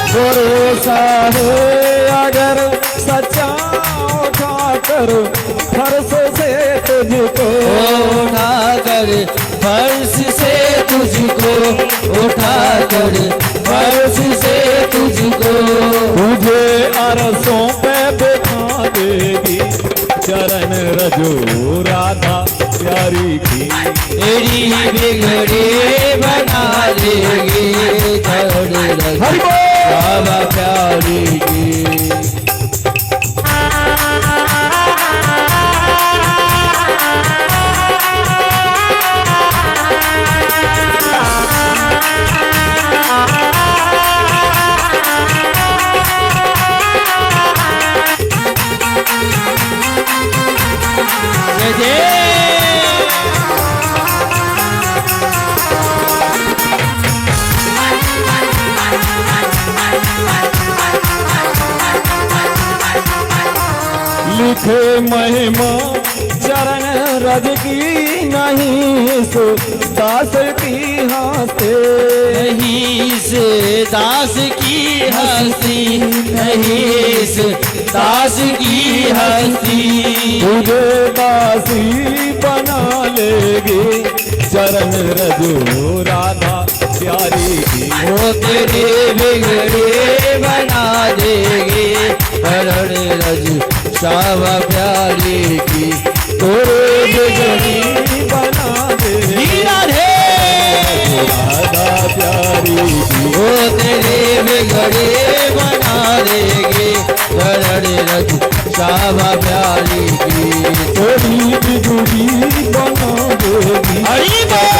भरोसा है अगर सच्चा उठा कर फर्श से तुझको, उठा कर फर्श से तुझको, उठा कर फर्श से तुझको। तुझे अरसों पे बिठा देगी चरण रजो राधा प्यारी की, तेरी बिगड़ी बना देगी चरण रजो राधा प्यारी की। लिखे महिमा चरण रज की नहीं सो दास की हंसते, नहीं से दास की हंसी, नहीं से दास की हंसी। तुझे दासी बना लेगी चरण रजो राधा प्यारी की, वो तेरे बिगड़े बना देगी चरण रजो राधा प्यारी की। तोरे बिगड़ी बना देगी राधे राधा प्यारी की, वो तेरे बिगड़े बना देगी चरण रजो राधा प्यारी की। तोरी बिगड़ी बना देगी हरि प्यारी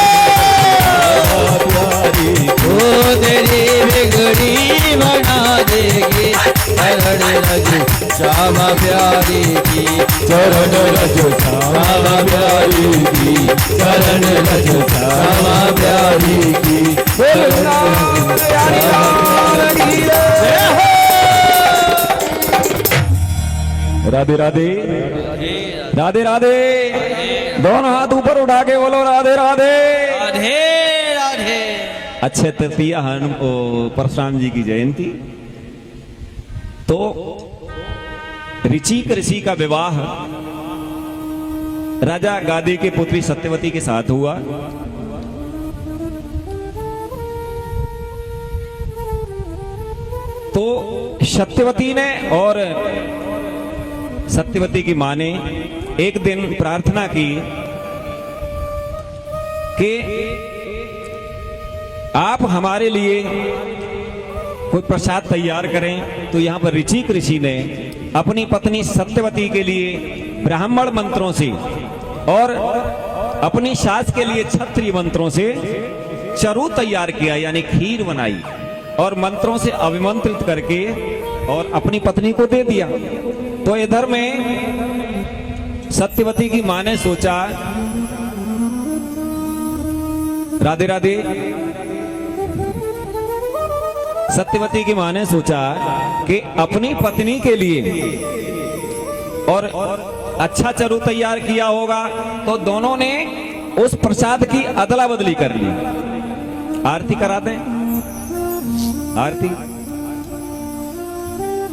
की, वो तेरी बिगड़ी बना देगी चरण रजो श्यामा प्यारी की, चरण रजो श्यामा प्यारी की, चरण रजो श्यामा प्यारी की। राधे राधे राधे राधे, दोनों हाथ ऊपर उठा के बोलो राधे राधे राधे राधे। अच्छे तृतीया परशुराम जी की जयंती। तो ऋचिक ऋषि का विवाह राजा गादी के पुत्री सत्यवती के साथ हुआ। तो सत्यवती ने और सत्यवती की मां ने एक दिन प्रार्थना की कि आप हमारे लिए कोई प्रसाद तैयार करें। तो यहां पर ऋचिक ऋषि ने अपनी पत्नी सत्यवती के लिए ब्राह्मण मंत्रों से और अपनी सास के लिए क्षत्रिय मंत्रों से चरु तैयार किया, यानी खीर बनाई और मंत्रों से अभिमंत्रित करके और अपनी पत्नी को दे दिया। तो इधर में सत्यवती की मां ने सोचा, राधे राधे, सत्यवती की मां ने सोचा कि अपनी पत्नी के लिए और अच्छा चरु तैयार किया होगा, तो दोनों ने उस प्रसाद की अदला बदली कर ली। आरती करा दें, आरती।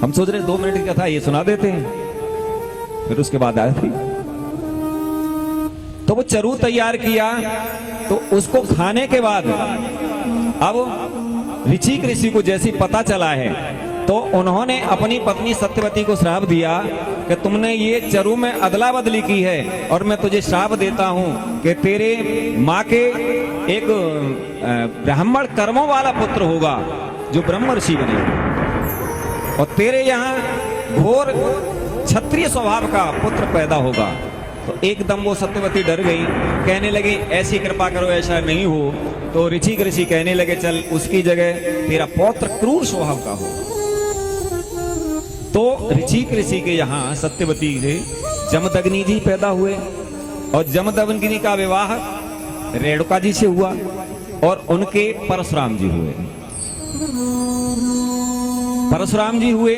हम सोच रहे 2 मिनट की कथा ये सुना देते हैं, फिर उसके बाद आरती। तो वो चरु तैयार किया, तो उसको खाने के बाद अब ऋचिक ऋषि को जैसी पता चला है, तो उन्होंने अपनी पत्नी सत्यवती को श्राप दिया कि तुमने ये चरु में अदला बदली की है और मैं तुझे श्राप देता हूं कि तेरे माँ के एक ब्राह्मण कर्मों वाला पुत्र होगा जो ब्रह्म ऋषि बनेगा, और तेरे यहाँ घोर क्षत्रिय स्वभाव का पुत्र पैदा होगा। तो एकदम वो सत्यवती डर गई, कहने लगी ऐसी कृपा करो ऐसा नहीं हो। तो ऋचिक ऋषि कहने लगे चल उसकी जगह तेरा पौत्र क्रूर स्वभाव का हो। तो ऋचिक ऋषि के यहाँ सत्यवती से जमदग्नि जी पैदा हुए और जमदग्नि का विवाह रेणुका जी से हुआ और उनके परशुराम जी हुए। परशुराम जी हुए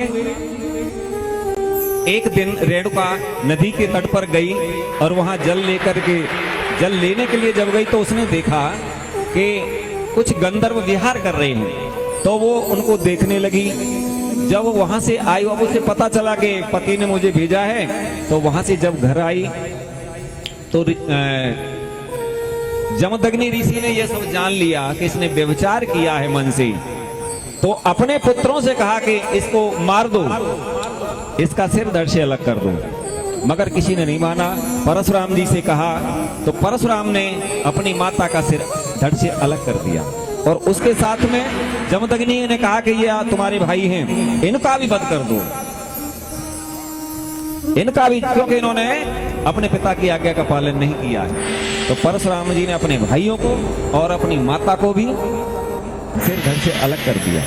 एक दिन रेणुका नदी के तट पर गई और वहां जल लेने के लिए जब गई तो उसने देखा कि कुछ गंधर्व विहार कर रहे हैं, तो वो उनको देखने लगी। जब वो वहां से आई, अब उसे पता चला कि पति ने मुझे भेजा है, तो वहां से जब घर आई तो जमदग्नि ऋषि ने यह सब जान लिया कि इसने व्यभिचार किया है मन से, तो अपने पुत्रों से कहा कि इसको मार दो, इसका सिर धड़ से अलग कर दो। मगर किसी ने नहीं माना। परशुराम जी से कहा तो परशुराम ने अपनी माता का सिर धड़ से अलग कर दिया। और उसके साथ में जमदग्नि ने कहा कि ये तुम्हारे भाई हैं, इनका भी वध कर दो, इनका भी, क्योंकि इन्होंने अपने पिता की आज्ञा का पालन नहीं किया है। तो परशुराम जी ने अपने भाइयों को और अपनी माता को भी सिर धड़ से अलग कर दिया,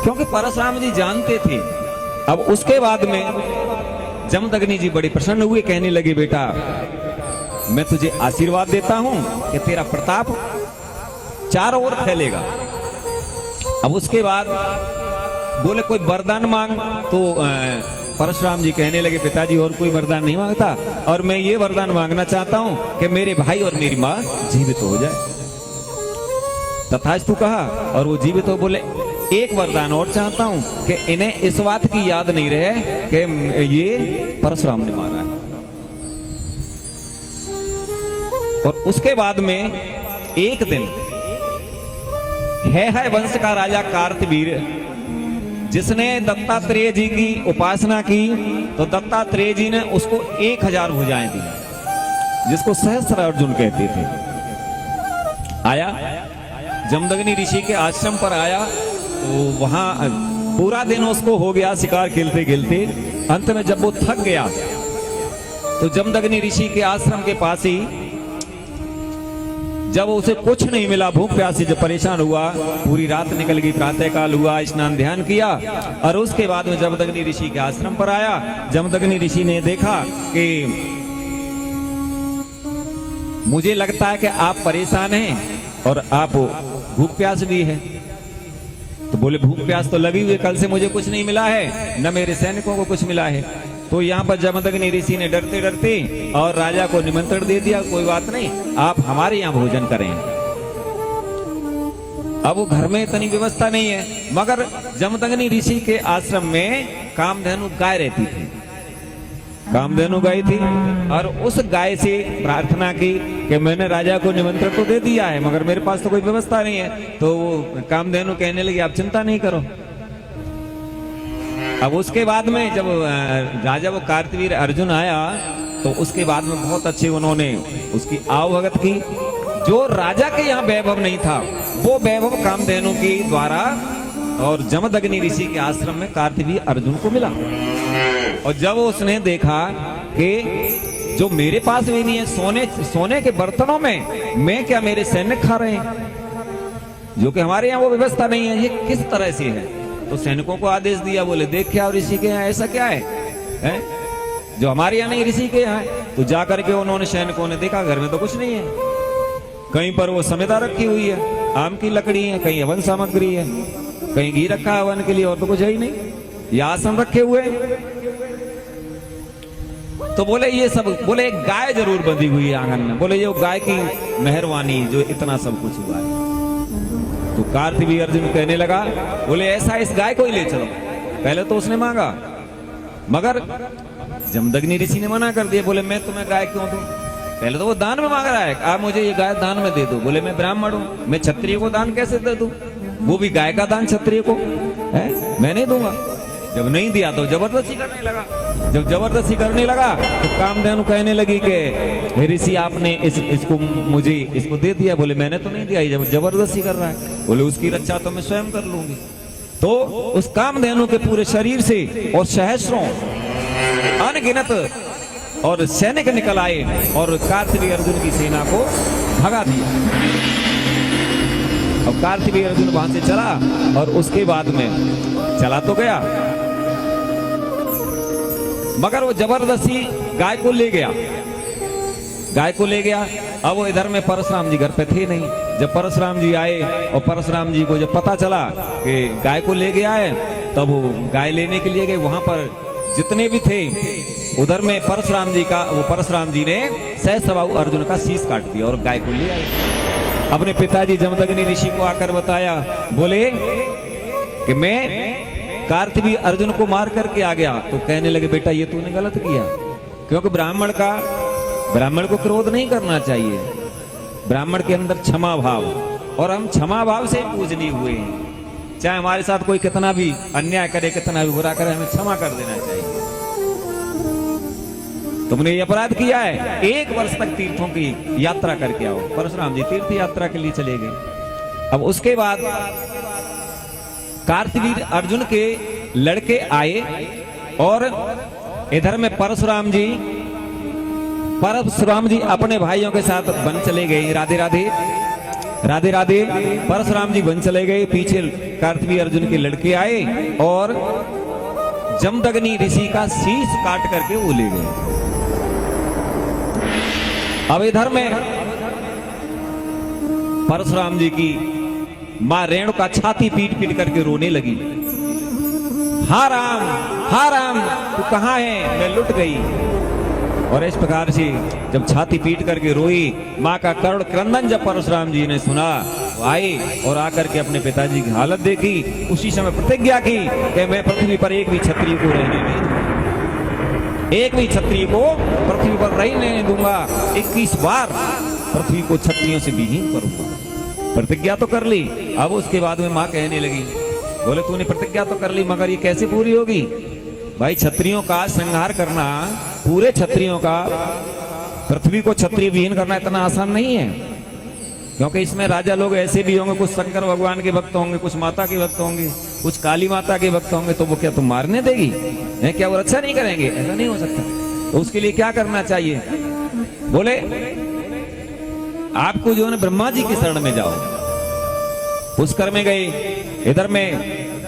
क्योंकि परशुराम जी जानते थे। अब उसके बाद में जमदग्नि जी बड़े प्रसन्न हुए, कहने लगे बेटा मैं तुझे आशीर्वाद देता हूं कि तेरा प्रताप चारों ओर फैलेगा। अब उसके बाद बोले कोई वरदान मांग, तो परशुराम जी कहने लगे पिताजी और कोई वरदान नहीं मांगता, और मैं ये वरदान मांगना चाहता हूं कि मेरे भाई और मेरी मां जीवित हो जाए। तथास्तु कहा और वो जीवित हो। बोले एक वरदान और चाहता हूं कि इन्हें इस बात की याद नहीं रहे कि ये परशुराम ने मारा है। और उसके बाद में एक दिन है वंश का राजा कार्तवीर, जिसने दत्तात्रेय जी की उपासना की, तो दत्तात्रेय जी ने उसको 1000 भुजाएं दी, जिसको सहस्त्र अर्जुन कहते थे। आया जमदग्नि ऋषि के आश्रम पर आया, तो वहां पूरा दिन उसको हो गया शिकार खेलते खेलते। अंत में जब वो थक गया तो जमदग्नि ऋषि के आश्रम के पास ही, जब उसे कुछ नहीं मिला, भूख प्यास से जब परेशान हुआ, पूरी रात निकल गई, प्रातः काल हुआ, स्नान ध्यान किया, और उसके बाद में जमदग्नि ऋषि के आश्रम पर आया। जमदग्नि ऋषि ने देखा कि मुझे लगता है कि आप परेशान हैं और आप भूख प्यास भी है। तो बोले भूख प्यास तो लगी हुई, कल से मुझे कुछ नहीं मिला है, न मेरे सैनिकों को कुछ मिला है। तो यहाँ पर जमदग्नि ऋषि ने डरते डरते और राजा को निमंत्रण दे दिया, कोई बात नहीं, आप हमारे यहाँ भोजन करें। अब वो घर में इतनी व्यवस्था नहीं है, मगर जमदग्नि ऋषि के आश्रम में कामधेनु गाय रहती थी, कामधेनु गाय थी, और उस गाय से प्रार्थना की कि मैंने राजा को निमंत्रण तो दे दिया है, मगर मेरे पास तो कोई व्यवस्था नहीं है। तो कामधेनु कहने लगी आप चिंता नहीं करो। अब उसके बाद में जब राजा वो कार्तवीर अर्जुन आया, तो उसके बाद में बहुत अच्छे उन्होंने उसकी आवभगत की। जो राजा के यहाँ वैभव नहीं था, वो वैभव कामधेनु के द्वारा और जमदग्नि ऋषि के आश्रम में कार्तवीर अर्जुन को मिला। और जब उसने देखा कि जो मेरे पास भी नहीं है, सोने के बर्तनों में मैं क्या मेरे सैनिक खा रहे हैं, जो कि हमारे यहाँ वो व्यवस्था नहीं है, ये किस तरह से है। तो सैनिकों को आदेश दिया, बोले देख क्या ऋषि के यहाँ ऐसा क्या है? जो हमारे यहाँ नहीं ऋषि के यहाँ है। तो जाकर के उन्होंने सैनिकों ने देखा घर में तो कुछ नहीं है, कहीं पर वो समिधा रखी हुई है, आम की लकड़ी है, कहीं हवन सामग्री है, कहीं घी रखा है हवन के लिए, और तो कुछ है ही नहीं, ये आसन रखे हुए। तो बोले ये सब, बोले एक गाय जरूर बंधी हुई है आंगन में, बोले ये गाय की मेहरबानी जो इतना सब कुछ हुआ है। तो कार्तवीर अर्जुन कहने लगा, बोले ऐसा इस गाय को ही ले चलो। पहले तो उसने मांगा, मगर जमदग्नि ऋषि ने मना कर दिया, बोले मैं तुम्हें गाय क्यों दूं? पहले तो वो दान में मांग रहा है, आप मुझे ये गाय दान में दे दो। बोले मैं ब्राह्मण हूं, मैं क्षत्रिय को दान कैसे दे दूं? वो भी गाय का दान क्षत्रिय को है, मैं नहीं दूंगा। जब नहीं दिया तो जबरदस्ती करने लगा। जब जबरदस्ती करने लगा तो कामधेनु कहने लगी कि ऋषि आपने इसको मुझे इसको दे दिया। बोले मैंने तो नहीं दिया, जब जबरदस्ती कर रहा है। बोले उसकी रक्षा तो मैं स्वयं कर लूंगी। तो उस कामधेनु के पूरे शरीर से और सहस्रों अनगिनत और सैनिक निकल आए और कार्तवीर अर्जुन की सेना को भगा दिया। अब कार्तवीर अर्जुन वहां से चला और उसके बाद में चला तो गया, मगर वो जबरदस्ती गाय को ले गया, गाय को ले गया। अब वो इधर में परशुराम जी घर पे थे नहीं। जब परशुराम जी आए और परशुराम जी को जब पता चला कि गाय को ले गया है, तब वो गाय लेने के लिए गए। वहां पर जितने भी थे उधर में परशुराम जी ने सहस्त्रबाहु अर्जुन का शीश काट दिया और गाय को ले आए। अपने पिताजी जमदग्नि ऋषि को आकर बताया, बोले कि मैं कार्तवीर्य अर्जुन को मार करके आ गया। तो कहने लगे, बेटा ये तूने गलत किया, क्योंकि ब्राह्मण को क्रोध नहीं करना चाहिए। ब्राह्मण के अंदर क्षमा भाव, और हम क्षमा भाव से पूजनीय हुए हैं। चाहे हमारे साथ कोई कितना भी अन्याय करे, कितना भी बुरा करे, हमें क्षमा कर देना चाहिए। तुमने ये अपराध किया है, 1 वर्ष तक तीर्थों की यात्रा करके आओ। परशुराम जी तीर्थ यात्रा के लिए चले गए। अब उसके बाद कार्तवीर्य अर्जुन के लड़के आए और इधर में परशुराम जी अपने भाइयों के साथ वन चले गए। राधे राधे राधे राधे। परशुराम जी वन चले गए, पीछे कार्तवीर्य अर्जुन के लड़के आए और जमदग्नि ऋषि का शीश काट करके वो ले गए। अब इधर में परशुराम जी की मां रेणुका छाती पीट पीट करके रोने लगी। हा राम तू कहां है, मैं लुट गई। और इस प्रकार से जब छाती पीट करके रोई, मां का करुण क्रंदन जब परशुराम जी ने सुना, आए और आकर के अपने पिताजी की हालत देखी। उसी समय प्रतिज्ञा की कि मैं पृथ्वी पर एक भी क्षत्रिय को रहने नहीं दूंगा, एक भी क्षत्रिय को पृथ्वी पर रहने नहीं दूंगा। 21 बार पृथ्वी को क्षत्रियों से विहीन करूंगा। प्रतिज्ञा तो कर ली। अब उसके बाद में मां कहने लगी, बोले तूने प्रतिज्ञा तो कर ली, मगर ये कैसे पूरी होगी? भाई क्षत्रियों का संहार करना, पूरे क्षत्रियों का, पृथ्वी को क्षत्रिय विहीन करना इतना आसान नहीं है। क्योंकि इसमें राजा लोग ऐसे भी होंगे, कुछ शंकर भगवान के भक्त होंगे, कुछ माता के भक्त होंगे, कुछ काली माता के भक्त होंगे। तो वो क्या तुम मारने देगी है? क्या वो रक्षा नहीं करेंगे? ऐसा नहीं हो सकता। तो उसके लिए क्या करना चाहिए? बोले आपको जो है ब्रह्मा जी की शरण में जाओ। पुष्कर में गए, इधर में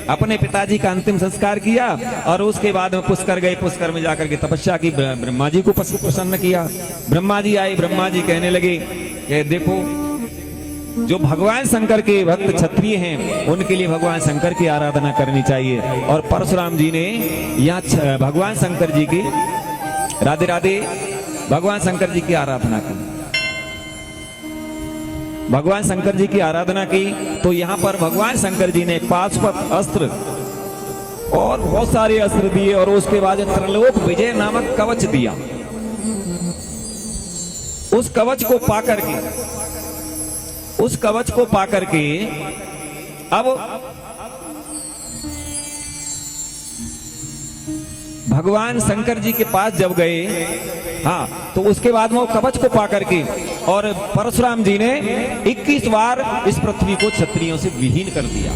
अपने पिताजी का अंतिम संस्कार किया और उसके बाद में पुष्कर गए। पुष्कर में जाकर के तपस्या की, ब्रह्मा जी को प्रसन्न किया। ब्रह्मा जी आए, ब्रह्मा जी कहने लगे कि देखो जो भगवान शंकर के भक्त क्षत्रिय हैं उनके लिए भगवान शंकर की आराधना करनी चाहिए। और परशुराम जी ने यहाँ भगवान शंकर जी की, राधे राधे, भगवान शंकर जी की आराधना की। भगवान शंकर जी की आराधना की तो यहाँ पर भगवान शंकर जी ने पाशुपत अस्त्र और बहुत सारे अस्त्र दिए और उसके बाद त्रिलोक विजय नामक कवच दिया। उस कवच को पाकर के अब भगवान शंकर जी के पास जब गए, हाँ, तो उसके बाद में वो कवच को पाकर के और परशुराम जी ने 21 बार इस पृथ्वी को क्षत्रियों से विहीन कर दिया।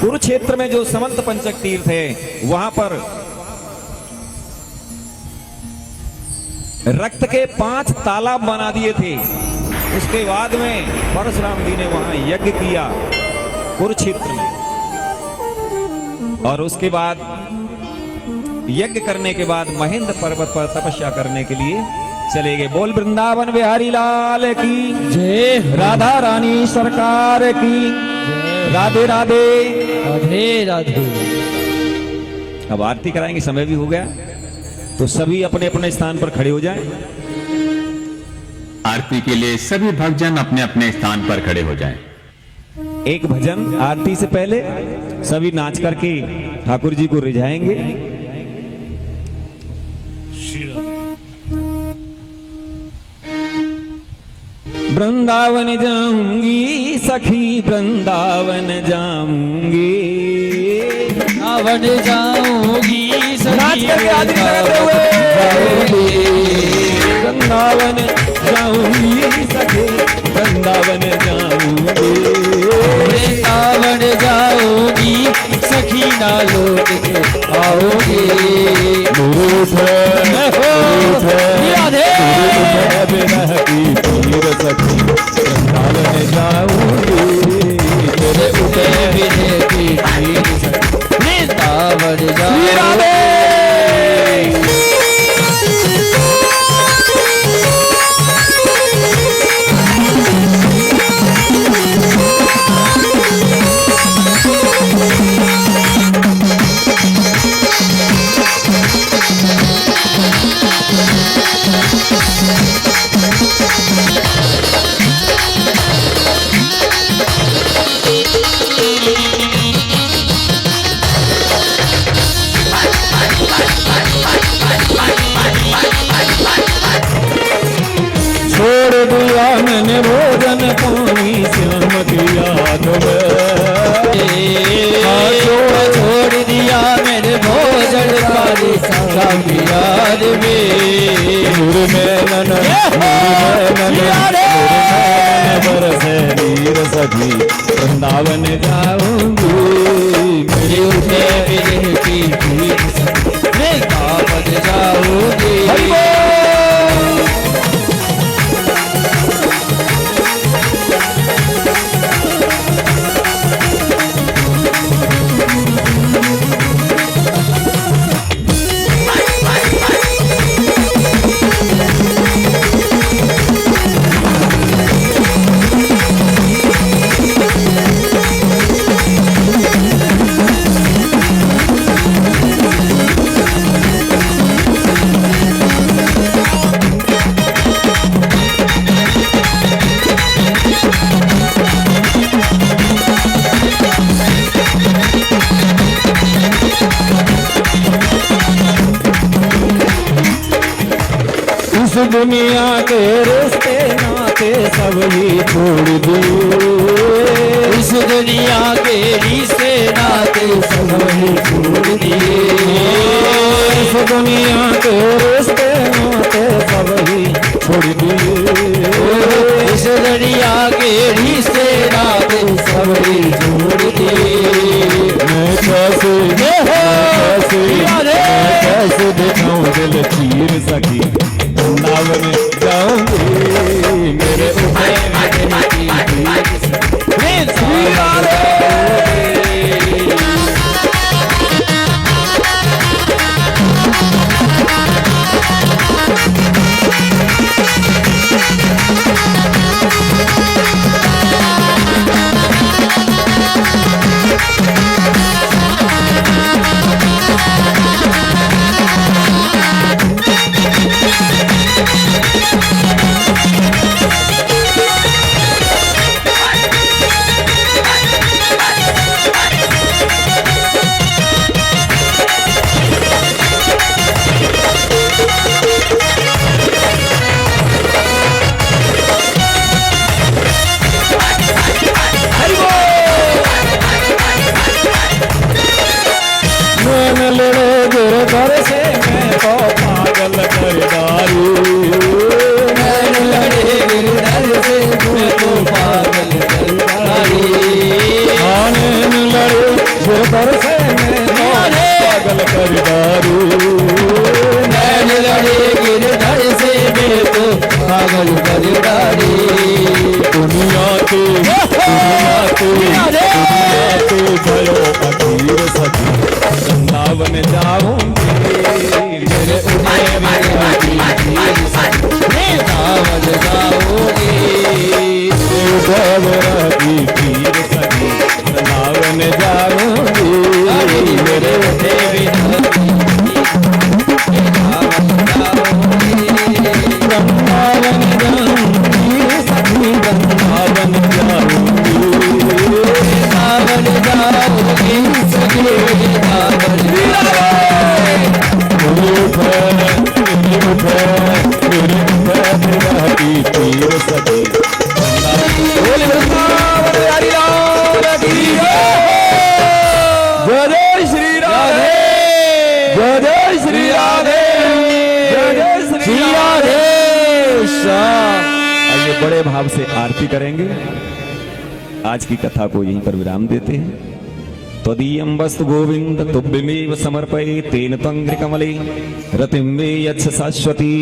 कुरुक्षेत्र में जो समंत पंचक तीर्थ है वहां पर रक्त के 5 तालाब बना दिए थे। उसके बाद में परशुराम जी ने वहां यज्ञ किया कुरुक्षेत्र में, और उसके बाद यज्ञ करने के बाद महेंद्र पर्वत पर तपस्या करने के लिए चले गए। बोल वृंदावन बिहारी लाल की जय। राधा रानी सरकार की राधे राधे राधे राधे। अब आरती कराएंगे, समय भी हो गया, तो सभी अपने अपने स्थान पर खड़े हो जाएं। आरती के लिए सभी भक्तजन अपने अपने स्थान पर खड़े हो जाएं। एक भजन आरती से पहले सभी नाच करके ठाकुर जी को रिझाएंगे। वृंदावन जाऊंगी सखी, वृंदावन जाऊंगी, वृंदावन जाऊंगी नाच करके आदि करते हुए। वृंदावन जाऊंगी सखी, वृंदावन जाऊंगी, वृंदावन जाऊंगी सखी ना लौट के आओगे। सखी वृंदावन जाऊंगी, तेरे उठे विजय की वृंदावन जाऊंगी। भोजन पानी श्याम की याद में छोड़ दिया मेरे भोजन पानी श्याम की याद में बरसे नीर सखी वृंदावन जाऊंगी मेरे उठे विरह की भीड़ मैं कांपत जाऊंगी इस दुनिया के रिश्ते नाते सब ही छोड़ दिए इस दुनिया के रिश्ते नाते सब ही छोड़ दिए इस दुनिया के रिश्ते नाते सब ही छोड़ दिए इस दुनिया के रिश्ते नाते सब ही छोड़ दिए मैं कैसे दिखाऊं दिल चीर सकी वृंदावन जाऊंगी मेरे बड़े भाव से आरती करेंगे। आज की कथा को यहीं पर विराम देते हैं। त्वदीयं वस्तु गोविंद तुभ्यमेव समर्पये तेन त्वंघ्रिकमले रतिं मे यच्छ शाश्वती।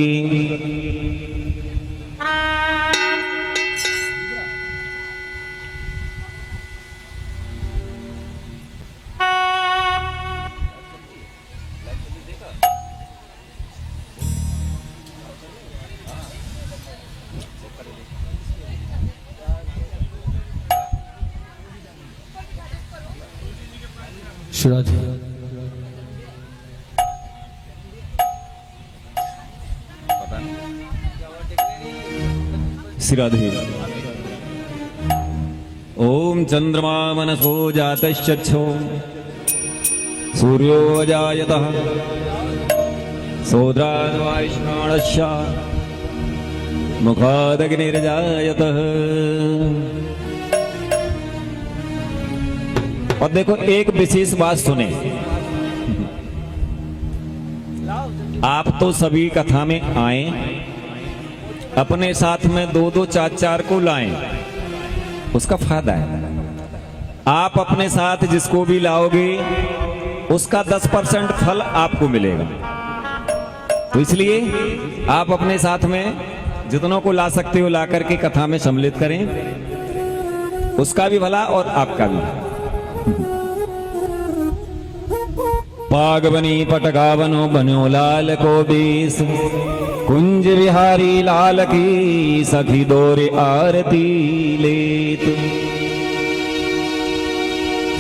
श्री राधे। ओम चंद्रमा मनसो जातश्चक्षो सूर्यो अजायतः सोद्रान्वायुष्माणस्य मुखादग्निर्जायतः। और देखो एक विशेष बात सुने, आप तो सभी कथा में आए, अपने साथ में 2-2 4-4 को लाएं, उसका फायदा है। आप अपने साथ जिसको भी लाओगे उसका 10% फल आपको मिलेगा। तो इसलिए आप अपने साथ में जितनों को ला सकते हो ला करके कथा में सम्मिलित करें, उसका भी भला और आपका भी। पागवनी पटगावनो बनो लाल को बीस, कुंज विहारी लाल की सखी दोरे आरती लेत।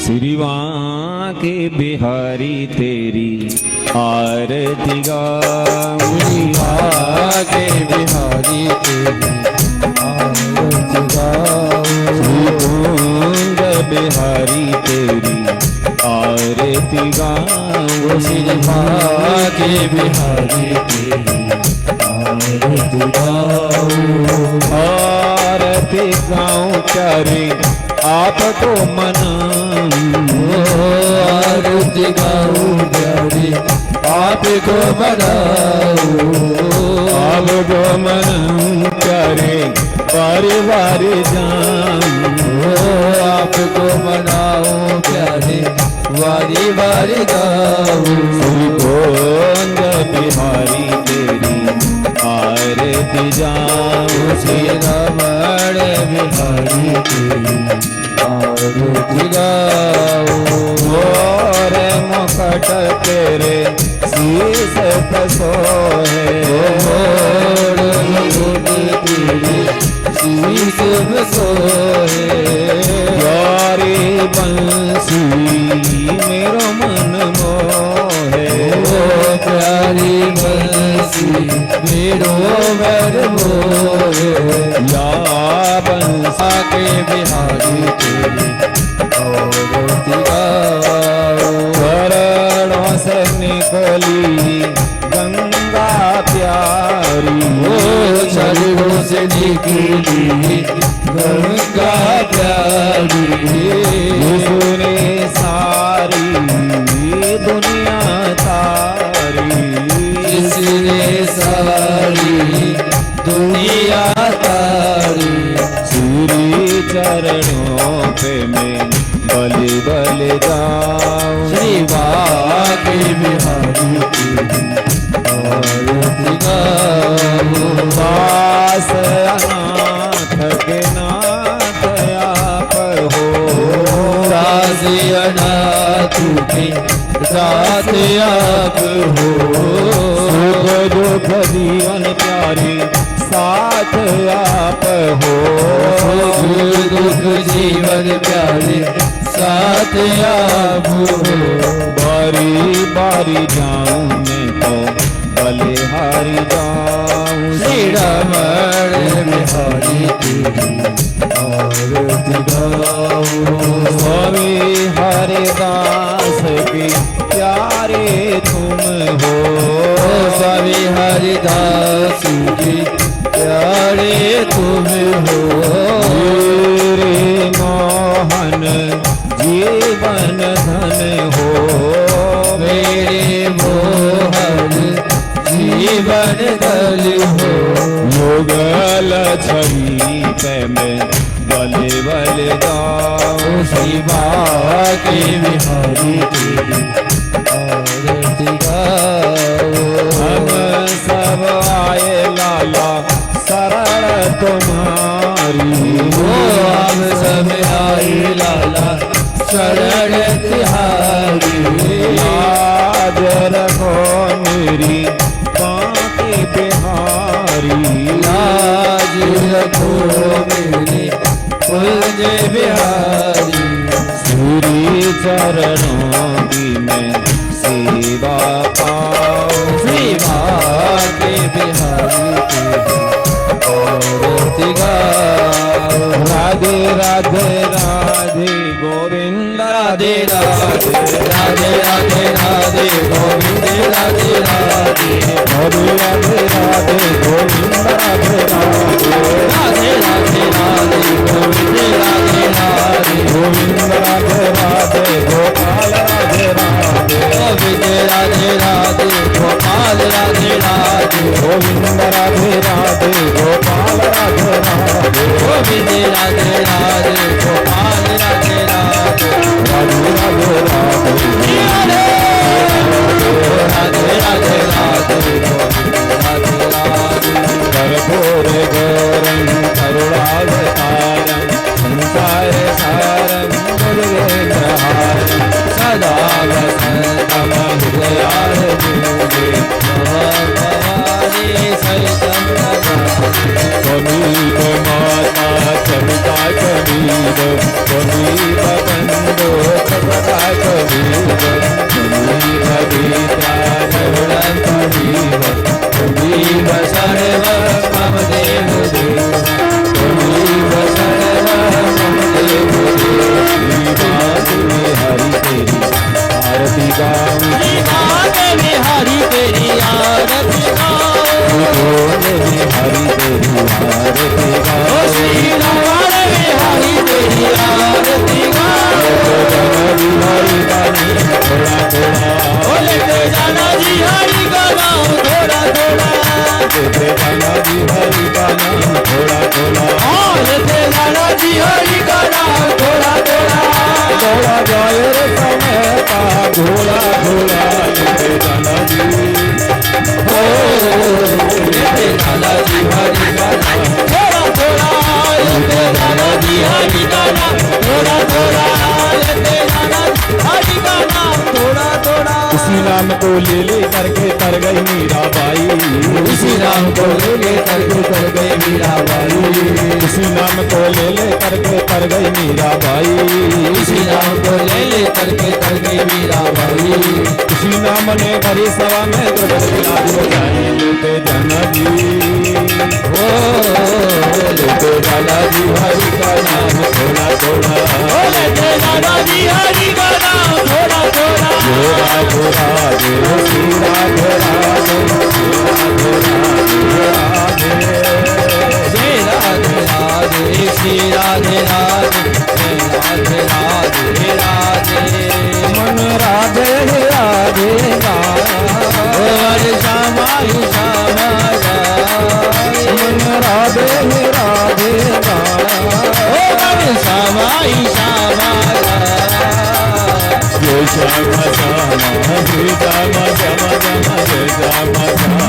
श्रीवां के बिहारी तेरी आरती गाऊं, के बिहारी तेरी आरती गाऊं, कुंज बिहारी तेरी आरती गाऊं, श्रीवां के बिहारी तेरी आरती गाऊं, आरती गाऊं चारे आपको मनाऊं, आरती गाऊं प्यारे आपको मनाऊं, आपको मनाऊं चारे परिवार जाऊं, आपको मनाऊं प्यारे वारी वारी गाऊं, कुंज बिहारी तेरी आरती जाऊं, श्री रमण बिहारी तेरी आरती गाऊं, और मुकुट तेरे शीश पे सोहे, और मुकुट तेरे शीश पे सोहे, यारी बंसी मेरो मन मोहे, ओ प्यारी बंसी मेरो घर मोहे, या बंसा के बिहारी तेरी आरती गाऊं, चरणों से निकली गंगा प्यारी, ओ चरणों से निकली गंगा प्यारी, सुने सारी दुनिया तारी, जिसने सारी दुनिया तारी, श्री चरणों पे मैं बलि बलि जाऊं, श्री बाके बिहारी तेरी आरती गाऊं, दास अनाथ के नाथ आप हो, दास अनाथ के दास आप हो, सुख दुख जीवन प्यारी साथ आप हो, सुख दुख जीवन प्यारे साथ आप हो, बारी बारी जाऊं मैं तो बलिहारी जाऊं, श्री रमण बिहारी तेरी आरती गाऊं, स्वामी हरिदास के प्यारे तुम हो, स्वामी हरिदास की प्यारे तुम हो, मेरे मोहन जीवन धन हो, मेरे मोहन जीवन दल हो, युगल छवि पे मैं बले बले जाऊं, श्री बाके बिहारी तेरी आरती गाऊं, हम सब आए लाला शरण तुम्हारी, ओ हम सब आए लाला शरण तिहारी, लाज रखो मेरी बाकी बिहारी, लाज रखो मेरी कुंज बिहारी, श्री चरणों की मैं सेवा पाऊं, श्री बाके बिहारी तेरी आरती गाऊं, राधे राधे राधे गोविंद राधे राधे राधे राधे राधे गोविंद राधे राधे हरे राधे राधे गोविंद राधे राधे राधे राधे राधे गोविंद राधे राधे गोविंद राधे राधे गोपाल राधे राधे गोविंद राधे राधे गोपाल राधे राधे गोविंद राधे राधे गोपाल राधे राधे गोविंद राधे राधे गोपाल राधे राधे राधे राधे राधे राधे राधे राधे राधे कर्पूर गौरं करुणावतारं संसार सारं भुजगेन्द्रहारं सदा वसन्तम हृदयारविन्दे भवानी सहितं त्वमेव माता चमिता त्वमेव त्वमेव बन्धो सदा त्वमेव त्वमेव वेत्रा गरुडं त्वमेव त्वमेव सर्वं मम देव त्वमेव सर्वं मम देव हरि तेरी आरती गाऊं हरि तेरी आरती हरि तेरी आरती गाऊं श्री रावण हरि तेरी आरती हरि गानी थोड़ा थोड़ा बोलते जाना जी हरि का नाम थोड़ा थोड़ा लेते जाना जी हरि का नाम थोड़ा थोड़ा बोलते जाना जी हरि का नाम थोड़ा थोड़ा थोड़ा जाए रे समय का घोड़ा घोड़ा लेते जाना जी लेते जाना जी हरि का नाम थोड़ा थोड़ा लेते जाना जी हरि का नाम थोड़ा थोड़ा लेते जाना हरि का नाम थोड़ा थोड़ा उसी नाम को ले ले करके तर गई मीराबाई उसी नाम को ले करके कर गई मीराबाई उसी नाम को ले ले करके तर गई मीराबाई उसी नाम को ले करके कर गई मीराबाई उसी नाम ने भरी सभा में द्रौपदी विलास बजाई लेते जाना जी ओ लेते जाना जी हरि का नाम थोड़ा थोड़ा लेते जाना जी हरि का नाम थोड़ा थोड़ा राधे राधे श्री राधे राधे श्री राधे राधे श्री राधे राधे राधे राधे राधे मन राधे राधे हरे श्यामा श्यामा मन राधे राधे हरे श्यामा श्यामा जय श्यामा श्यामा जय श्यामा श्यामा श्यामा जय श्यामा श्यामा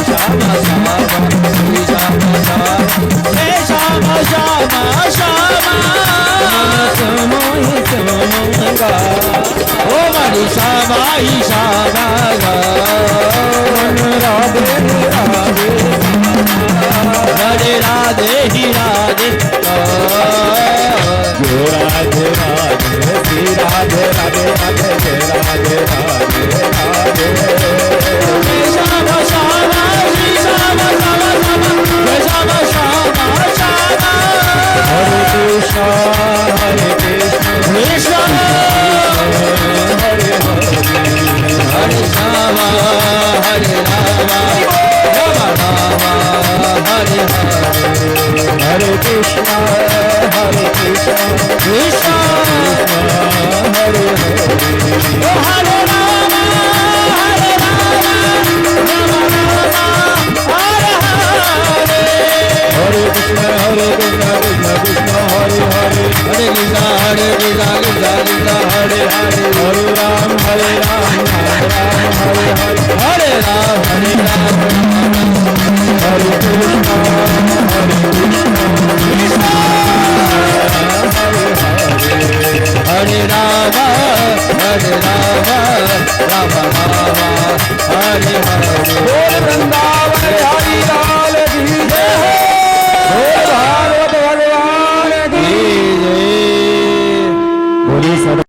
श्यामा श्यामा श्यामा श्री श्यामा श्यामा श्यामा श्यामा समोगा ओ मणि श्यामा श्यामा मन राधे राधे हरे राधे ही राधे जो राधे राधे श्री राधे राधे राधे जय राधे राधे राधे श्यामा श्यामा श्री श्यामा श्यामा श्यामा श्यामा श्यामा हरे कृष्ण कृष्ण हरे हरे श्यामा हरे रामा रामा रामा हरे हरे कृष्ण कृष्ण कृष्ण हरे हरे रामा रामा रामा हरे हरे हरे कृष्ण कृष्ण कृष्ण हरे हरे हरे कृष्णा हरे कृष्णा कृष्णा कृष्णा हरे हरे हरे राम राम राम हरे हरे हरे राम हरे कृष्ण कृष्णा हरे राम राम राम हरे हरे बोल वृंदावन हरि लाल की जय बोल भागवत भगवान की जय बोली सब